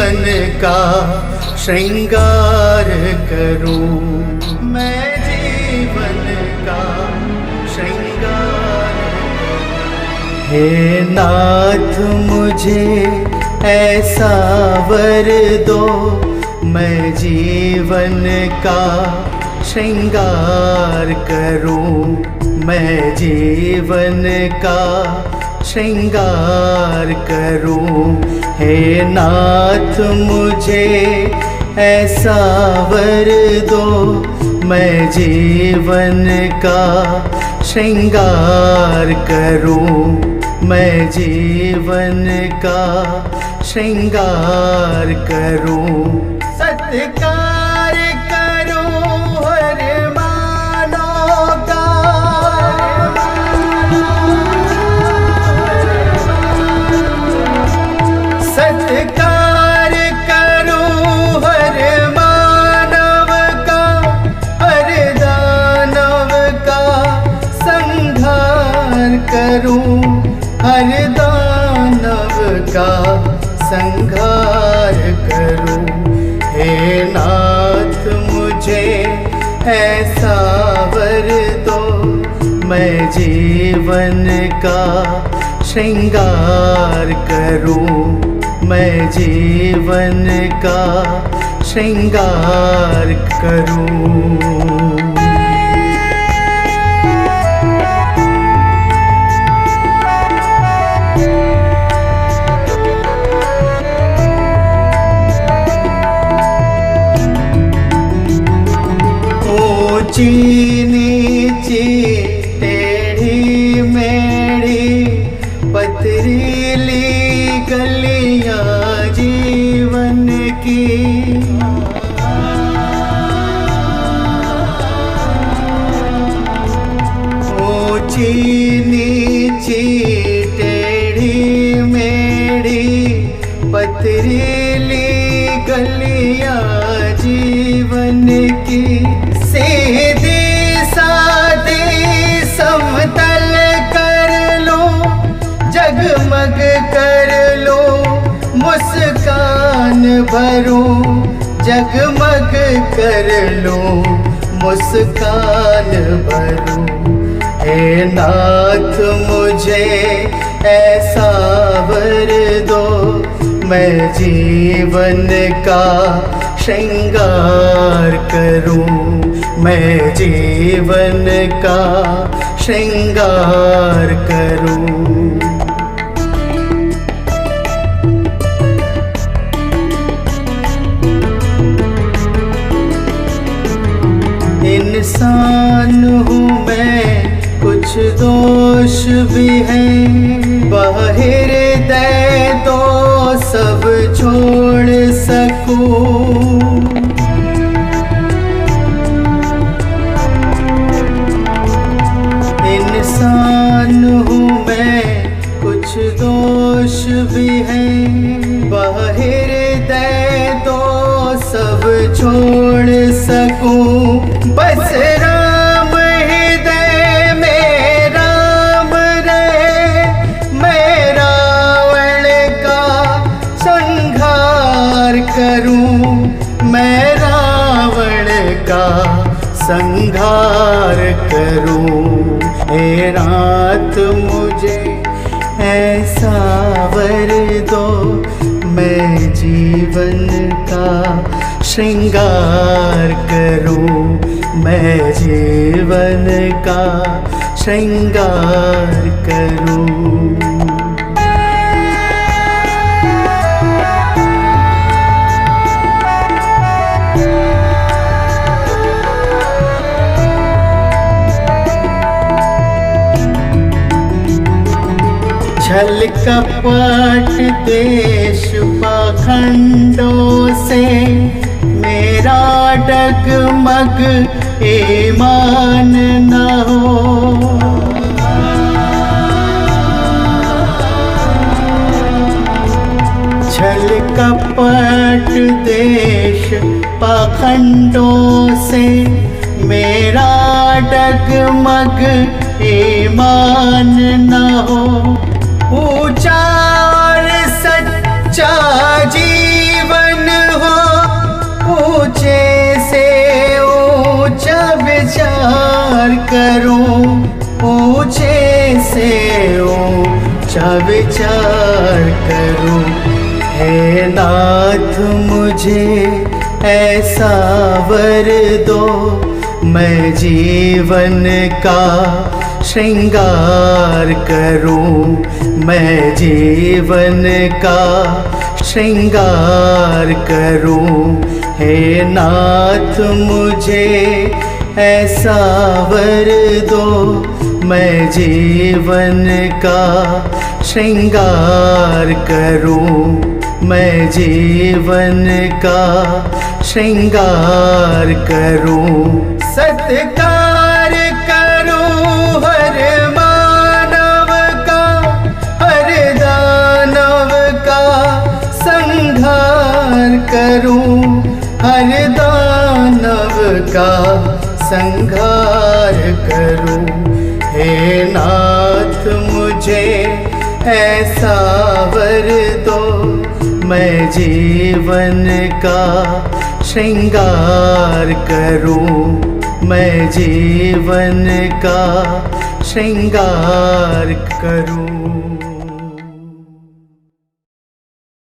जीवन का श्रृंगार करूं, मैं जीवन का श्रृंगार। हे नाथ मुझे ऐसा वर दो, मैं जीवन का श्रृंगार करूं, मैं जीवन का श्रृंगार करूं। हे नाथ मुझे ऐसा वर दो, मैं जीवन का श्रृंगार करूं, मैं जीवन का श्रृंगार करूं। सत्कार करूं हर मानव का, सत्कार करूं हर मानव का, हर दानव का संहार करूं, हर दानव का संहार करूं। हे नाथ मुझे ऐसा वर दो, मैं जीवन का श्रृंगार करूं, मैं जीवन का श्रृंगार करूं। ऊंची नीची टेढ़ी मेढ़ी पथरीली गलियां जीवन की, ऊंची नीची टेढ़ी मेढ़ी पथरीली गलियां जीवन की, सीधी सादी समतल कर लो, जगमग कर लो मुस्कान भरूं, जगमग कर लो मुस्कान भरूं। हे नाथ मुझे ऐसा वर दो, मैं जीवन का श्रृंगार करूं, मैं जीवन का श्रृंगार करूं। इंसान हूँ मैं, कुछ दोष भी हैं, बाहर दे तो सब छोड़ सकूं। इंसान हूँ मैं, कुछ दोष भी हैं, बाहर दे तो सब छोड़ सकूं। बस राम हृदय में राम रहे, मैं रावण का संहार करूं, मैं रावण का संहार करूं। हे नाथ मुझे ऐसा वर दो, मैं जीवन का श्रृंगार करूं, मैं जीवन का श्रृंगार करूं। छल कपट देश पाखंडों से मेरा डगमग ईमान न हो। छल कपट देश पाखंडों से मेरा डगमग ईमान न हो। ऊंचा और सच्चा जीवन सोचा विचार करूं। हे नाथ मुझे ऐसा वर दो, मैं जीवन का श्रृंगार करूं, मैं जीवन का श्रृंगार करूं। हे नाथ मुझे ऐसा वर दो, मैं जीवन का श्रृंगार करूं, मैं जीवन का श्रृंगार करूं। सत्कार करूं हर मानव का, हर दानव का संहार करूं, हर दानव का संहार करूं। हे नाथ मुझे ऐसा वर दो, मैं जीवन का श्रृंगार करूं, मैं जीवन का श्रृंगार करूं।